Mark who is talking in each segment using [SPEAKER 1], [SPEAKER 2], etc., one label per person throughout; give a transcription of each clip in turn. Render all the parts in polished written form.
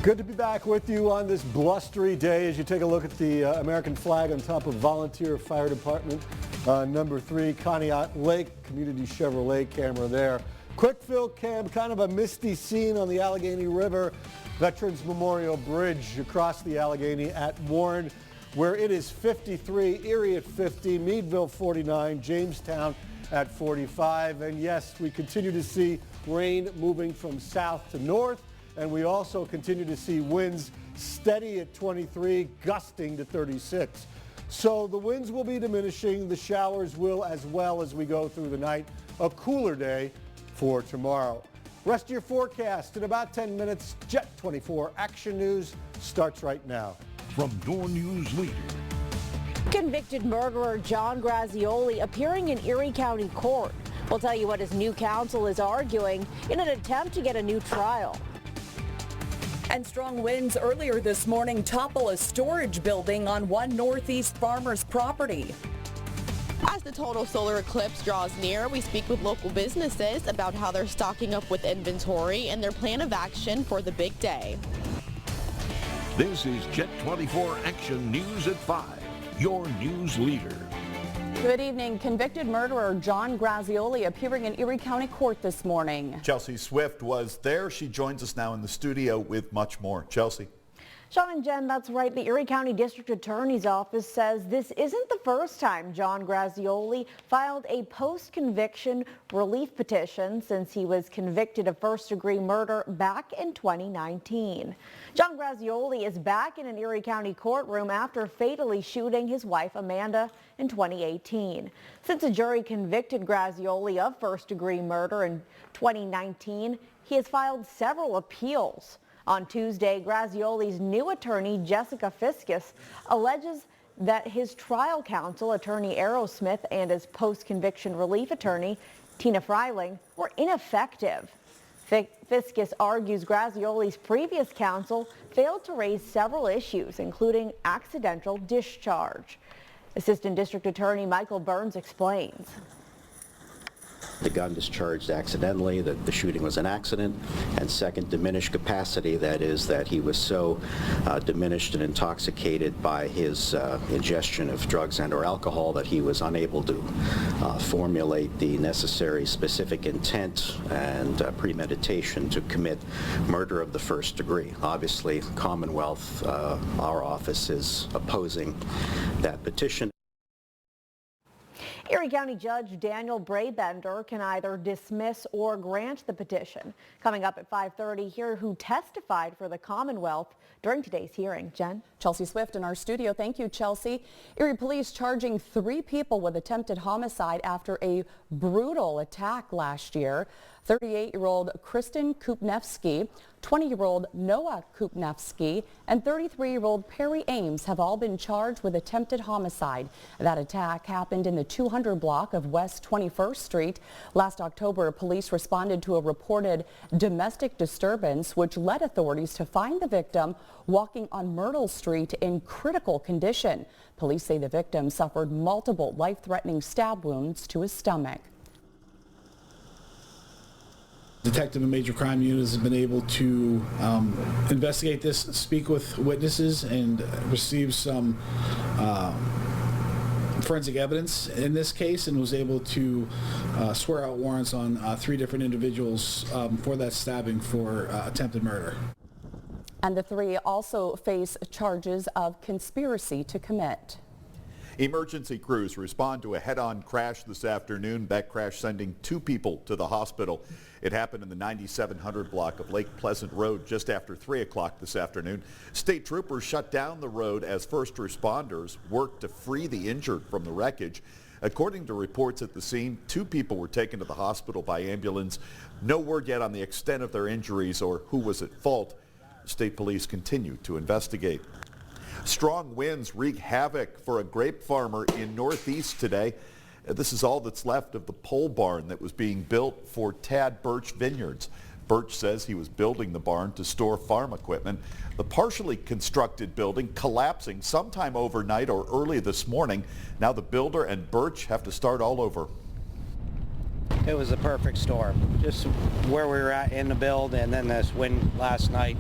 [SPEAKER 1] Good to be back with you on this blustery day as you take a look at the American flag on top of Volunteer Fire Department. Number 3, Conneaut Lake, Community Chevrolet camera there. Quick fill cam, kind of a misty scene on the Allegheny River. Veterans Memorial Bridge across the Allegheny at Warren, where it is 53, Erie at 50, Meadville 49, Jamestown at 45. And yes, we continue to see rain moving from south to north. And we also continue to see winds steady at 23, gusting to 36. So the winds will be diminishing. The showers will as well as we go through the night. A cooler day for tomorrow. Rest of your forecast in about 10 minutes. Wjet-Dt Action News starts right now.
[SPEAKER 2] From your news leader.
[SPEAKER 3] Convicted murderer John Grazioli appearing in Erie County Court. We'll tell you what his new counsel is arguing in an attempt to get a new trial.
[SPEAKER 4] And strong winds earlier this morning topple a storage building on one Northeast farmer's property.
[SPEAKER 5] As the total solar eclipse draws near, we speak with local businesses about how they're stocking up with inventory and their plan of action for the big day.
[SPEAKER 2] This is Wjet-Dt Action News at 5, your news leader.
[SPEAKER 6] Good evening. Convicted murderer John Grazioli appearing in Erie County Court this morning.
[SPEAKER 7] Chelsea Swift was there. She joins us now in the studio with much more. Chelsea.
[SPEAKER 3] Sean and Jen, that's right. The Erie County District Attorney's Office says this isn't the first time John Grazioli filed a post-conviction relief petition since he was convicted of first-degree murder back in 2019. John Grazioli is back in an Erie County courtroom after fatally shooting his wife Amanda in 2018. Since a jury convicted Grazioli of first-degree murder in 2019, he has filed several appeals. On Tuesday, Grazioli's new attorney, Jessica Fiskus, alleges that his trial counsel, attorney Aerosmith, and his post-conviction relief attorney, Tina Freiling, were ineffective. Fiskus argues Grazioli's previous counsel failed to raise several issues, including accidental discharge. Assistant District Attorney Michael Burns explains.
[SPEAKER 8] The gun discharged accidentally, that the shooting was an accident, and second, diminished capacity, that is, that he was so diminished and intoxicated by his ingestion of drugs and or alcohol that he was unable to formulate the necessary specific intent and premeditation to commit murder of the first degree. Obviously, Commonwealth, our office is opposing that petition.
[SPEAKER 3] Erie County Judge Daniel Brabender can either dismiss or grant the petition. Coming up at 5:30, hear who testified for the Commonwealth during today's hearing. Jen?
[SPEAKER 6] Chelsea Swift in our studio. Thank you, Chelsea. Erie police charging 3 people with attempted homicide after a brutal attack last year. 38-year-old Kristen Kupnevsky, 20-year-old Noah Kupnevsky, and 33-year-old Perry Ames have all been charged with attempted homicide. That attack happened in the 200 block of West 21st Street. Last October, police responded to a reported domestic disturbance, which led authorities to find the victim walking on Myrtle Street in critical condition. Police say the victim suffered multiple life-threatening stab wounds to his stomach.
[SPEAKER 9] Detective and Major Crime Units have been able to investigate this, speak with witnesses, and receive some forensic evidence in this case, and was able to swear out warrants on 3 different individuals for that stabbing for attempted murder.
[SPEAKER 6] And the 3 also face charges of conspiracy to commit.
[SPEAKER 7] Emergency crews respond to a head-on crash this afternoon. That crash sending 2 people to the hospital. It happened in the 9700 block of Lake Pleasant Road just after 3 o'clock this afternoon. State troopers shut down the road as first responders worked to free the injured from the wreckage. According to reports at the scene, 2 people were taken to the hospital by ambulance. No word yet on the extent of their injuries or who was at fault. State police continue to investigate. Strong winds wreak havoc for a grape farmer in Northeast today. This is all that's left of the pole barn that was being built for Tad Birch Vineyards. Birch says he was building the barn to store farm equipment. The partially constructed building collapsing sometime overnight or early this morning. Now the builder and Birch have to start all over.
[SPEAKER 10] It was a perfect storm. Just where we were at in the build, and then this wind last night,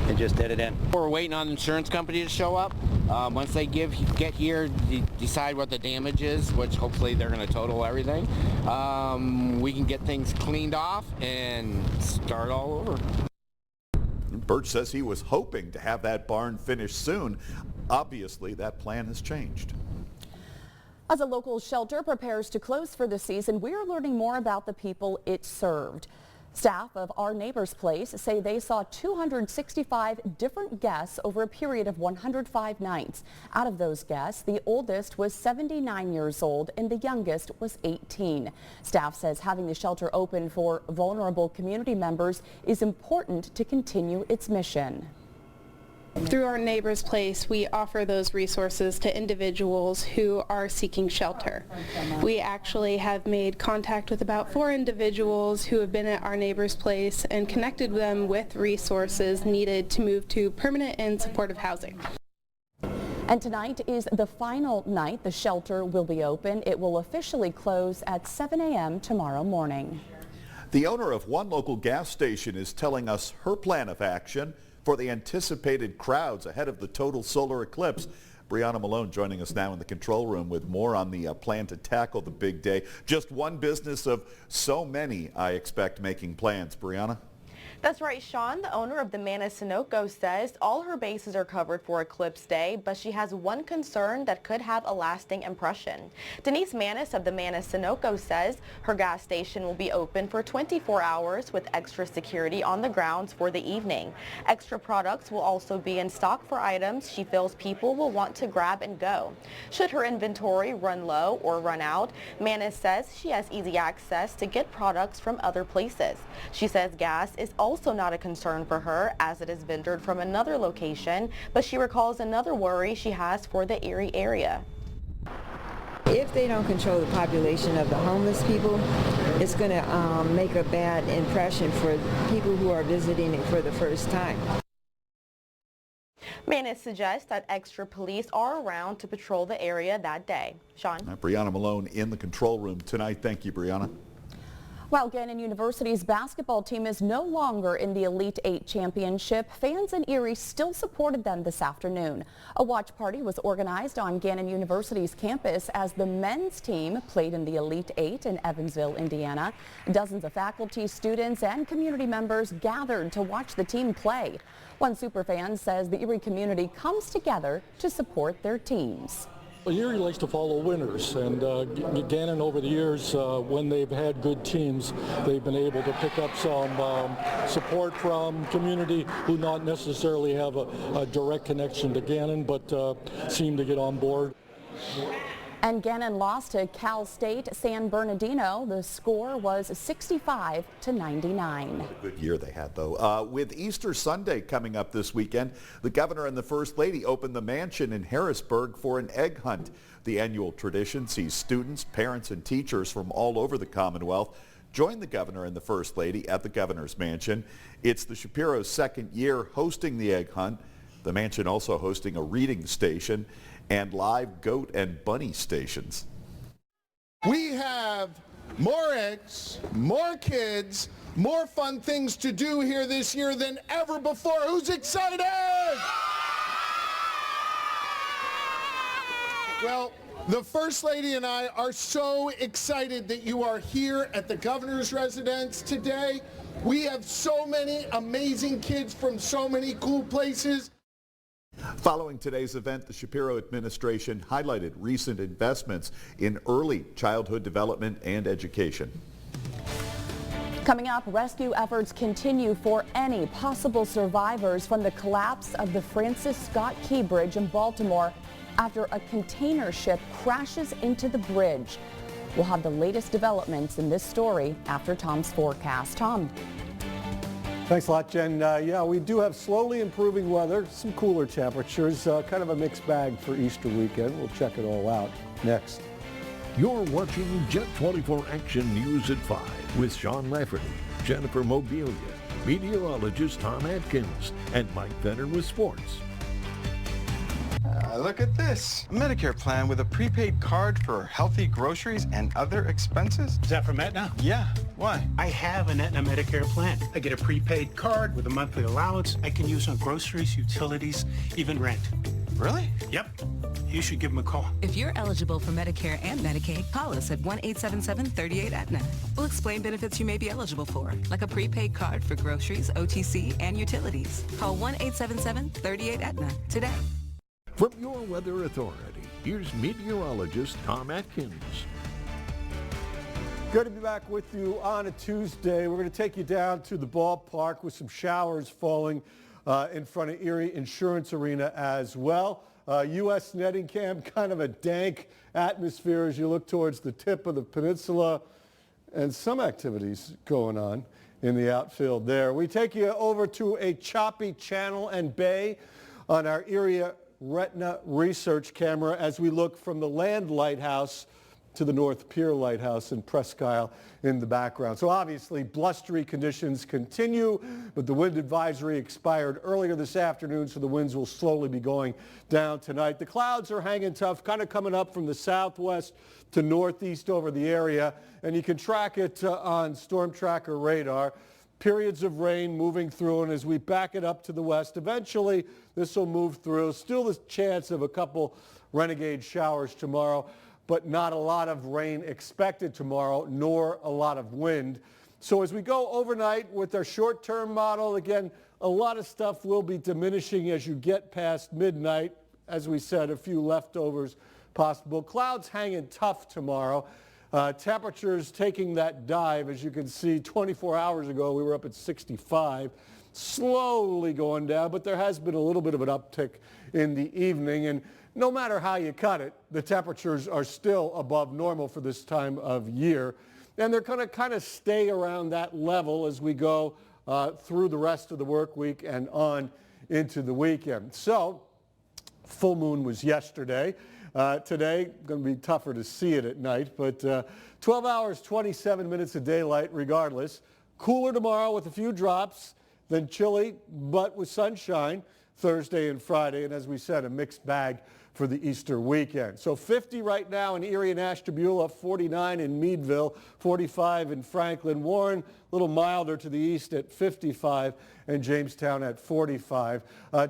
[SPEAKER 10] it just did it in.
[SPEAKER 11] We're waiting on the insurance company to show up. Once they get here, decide what the damage is, which hopefully they're going to total everything. We can get things cleaned off and start all over.
[SPEAKER 7] Birch says he was hoping to have that barn finished soon. Obviously, that plan has changed.
[SPEAKER 6] As a local shelter prepares to close for the season, we're learning more about the people it served. Staff of Our Neighbor's Place say they saw 265 different guests over a period of 105 nights. Out of those guests, the oldest was 79 years old and the youngest was 18. Staff says having the shelter open for vulnerable community members is important to continue its mission.
[SPEAKER 12] Through Our Neighbor's Place, we offer those resources to individuals who are seeking shelter. We actually have made contact with about 4 individuals who have been at Our Neighbor's Place and connected them with resources needed to move to permanent and supportive housing.
[SPEAKER 6] And tonight is the final night the shelter will be open. It will officially close at 7 a.m. tomorrow morning.
[SPEAKER 7] The owner of one local gas station is telling us her plan of action for the anticipated crowds ahead of the total solar eclipse. Brianna Malone joining us now in the control room with more on the plan to tackle the big day. Just one business of so many, I expect, making plans. Brianna?
[SPEAKER 5] That's right, Sean. The owner of the Manis Sunoco says all her bases are covered for Eclipse Day, but she has one concern that could have a lasting impression. Denise Manis of the Manis Sunoco says her gas station will be open for 24 hours with extra security on the grounds for the evening. Extra products will also be in stock for items she feels people will want to grab and go. Should her inventory run low or run out, Manis says she has easy access to get products from other places. She says gas is also not a concern for her as it is vendored from another location, but she recalls another worry she has for the Erie area.
[SPEAKER 13] If they don't control the population of the homeless people, it's going to make a bad impression for people who are visiting it for the first time.
[SPEAKER 5] Manis suggests that extra police are around to patrol the area that day. Sean?
[SPEAKER 7] Brianna Malone in the control room tonight. Thank you, Brianna.
[SPEAKER 6] While Gannon University's basketball team is no longer in the Elite 8 championship, fans in Erie still supported them this afternoon. A watch party was organized on Gannon University's campus as the men's team played in the Elite 8 in Evansville, Indiana. Dozens of faculty, students, and community members gathered to watch the team play. One superfan says the Erie community comes together to support their teams.
[SPEAKER 14] Well, Erie likes to follow winners, and Gannon over the years, when they've had good teams, they've been able to pick up some support from community who not necessarily have a direct connection to Gannon, but seem to get on board.
[SPEAKER 6] And Gannon lost to Cal State San Bernardino. The score was 65-99.
[SPEAKER 7] Good year they had, though. With Easter Sunday coming up this weekend, the governor and the First Lady opened the mansion in Harrisburg for an egg hunt. The annual tradition sees students, parents, and teachers from all over the Commonwealth join the governor and the First Lady at the governor's mansion. It's the Shapiro's second year hosting the egg hunt. The mansion also hosting a reading station and live goat and bunny stations.
[SPEAKER 15] We have more eggs, more kids, more fun things to do here this year than ever before. Who's excited? Well, the First Lady and I are so excited that you are here at the governor's residence today. We have so many amazing kids from so many cool places.
[SPEAKER 7] Following today's event, the Shapiro administration highlighted recent investments in early childhood development and education.
[SPEAKER 6] Coming up, rescue efforts continue for any possible survivors from the collapse of the Francis Scott Key Bridge in Baltimore after a container ship crashes into the bridge. We'll have the latest developments in this story after Tom's forecast. Tom.
[SPEAKER 1] Thanks a lot, Jen. Yeah, we do have slowly improving weather, some cooler temperatures, kind of a mixed bag for Easter weekend. We'll check it all out next.
[SPEAKER 2] You're watching Jet 24 Action News at 5 with Sean Lafferty, Jennifer Mobilia, meteorologist Tom Atkins, and Mike Venner with sports.
[SPEAKER 16] look at this. A Medicare plan with a prepaid card for healthy groceries and other expenses.
[SPEAKER 17] Is that from Aetna?
[SPEAKER 16] Yeah. Why?
[SPEAKER 17] I have an Aetna Medicare plan. I get a prepaid card with a monthly allowance I can use on groceries, utilities, even rent.
[SPEAKER 16] Really?
[SPEAKER 17] Yep. You should give them a call.
[SPEAKER 18] If you're eligible for Medicare and Medicaid, call us at 1-877-38-AETNA. We'll explain benefits you may be eligible for, like a prepaid card for groceries, OTC, and utilities. Call 1-877-38-AETNA today.
[SPEAKER 2] From your weather authority, here's meteorologist Tom Atkins.
[SPEAKER 1] Good to be back with you on a Tuesday. We're going to take you down to the ballpark with some showers falling in front of Erie Insurance Arena as well. U.S. netting cam, kind of a dank atmosphere as you look towards the tip of the peninsula, and some activities going on in the outfield there. We take you over to a choppy channel and bay on our Erie Retina research camera as we look from the land lighthouse to the North Pier Lighthouse in Presque Isle in the background. So obviously blustery conditions continue, but the wind advisory expired earlier this afternoon, so the winds will slowly be going down tonight. The clouds are hanging tough, kind of coming up from the southwest to northeast over the area, and you can track it on Storm Tracker radar. Periods of rain moving through, and as we back it up to the west, eventually this will move through. Still the chance of a couple renegade showers tomorrow, but not a lot of rain expected tomorrow, nor a lot of wind. So as we go overnight with our short-term model, again, a lot of stuff will be diminishing as you get past midnight. As we said, a few leftovers possible. Clouds hanging tough tomorrow. Temperatures taking that dive. As you can see, 24 hours ago, we were up at 65. Slowly going down, but there has been a little bit of an uptick in the evening. And no matter how you cut it, the temperatures are still above normal for this time of year. And they're going to kind of stay around that level as we go through the rest of the work week and on into the weekend. So, full moon was yesterday. Today, going to be tougher to see it at night, but 12 hours, 27 minutes of daylight regardless. Cooler tomorrow with a few drops, then chilly, but with sunshine Thursday and Friday, and as we said, a mixed bag for the Easter weekend. So 50 right now in Erie and Ashtabula, 49 in Meadville, 45 in Franklin. Warren, a little milder to the east at 55, and Jamestown at 45.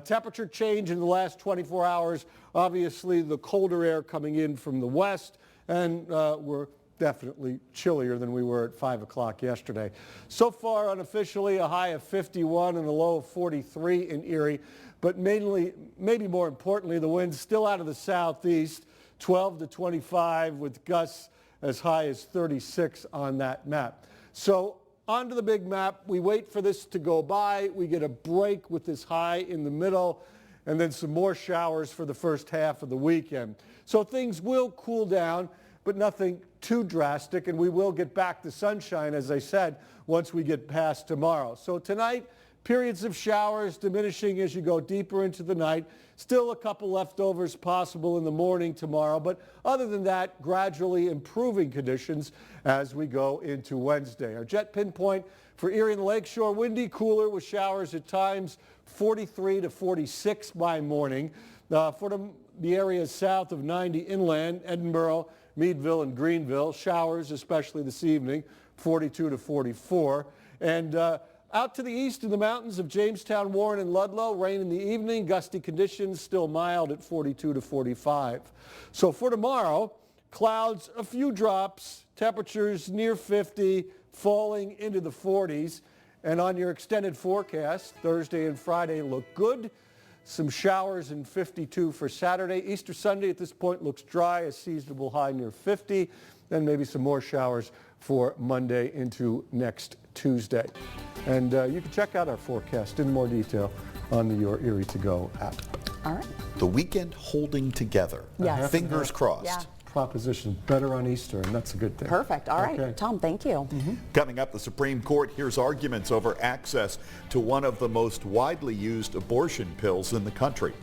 [SPEAKER 1] Temperature change in the last 24 hours. Obviously, the colder air coming in from the west, and we're definitely chillier than we were at 5 o'clock yesterday. So far, unofficially, a high of 51 and a low of 43 in Erie. But mainly, maybe more importantly, the wind's still out of the southeast, 12 to 25 with gusts as high as 36 on that map. So onto the big map. We wait for this to go by. We get a break with this high in the middle, and then some more showers for the first half of the weekend. So things will cool down, but nothing too drastic, and we will get back to sunshine, as I said, once we get past tomorrow. So tonight, periods of showers diminishing as you go deeper into the night. Still a couple leftovers possible in the morning tomorrow, but other than that, gradually improving conditions as we go into Wednesday. Our jet pinpoint for Erie and the Lakeshore, windy, cooler with showers at times, 43 to 46 by morning. For the areas south of 90 inland, Edinboro, Meadville, and Greenville, showers, especially this evening, 42 to 44. And out to the east in the mountains of Jamestown, Warren, and Ludlow, rain in the evening, gusty conditions, still mild at 42 to 45. So for tomorrow, clouds, a few drops, temperatures near 50, falling into the 40s. And on your extended forecast, Thursday and Friday look good. Some showers in 52 for Saturday. Easter Sunday at this point looks dry, a seasonable high near 50. Then maybe some more showers for Monday into next Tuesday. And you can check out our forecast in more detail on the Your Erie To Go app.
[SPEAKER 6] All right.
[SPEAKER 7] The weekend holding together.
[SPEAKER 6] Yes.
[SPEAKER 7] Fingers crossed.
[SPEAKER 6] Yeah.
[SPEAKER 1] Proposition better on Easter, and that's a good thing.
[SPEAKER 6] Perfect. All right.
[SPEAKER 1] Okay.
[SPEAKER 6] Tom, thank you.
[SPEAKER 7] Coming up, the Supreme Court hears arguments over access to one of the most widely used abortion pills in the country.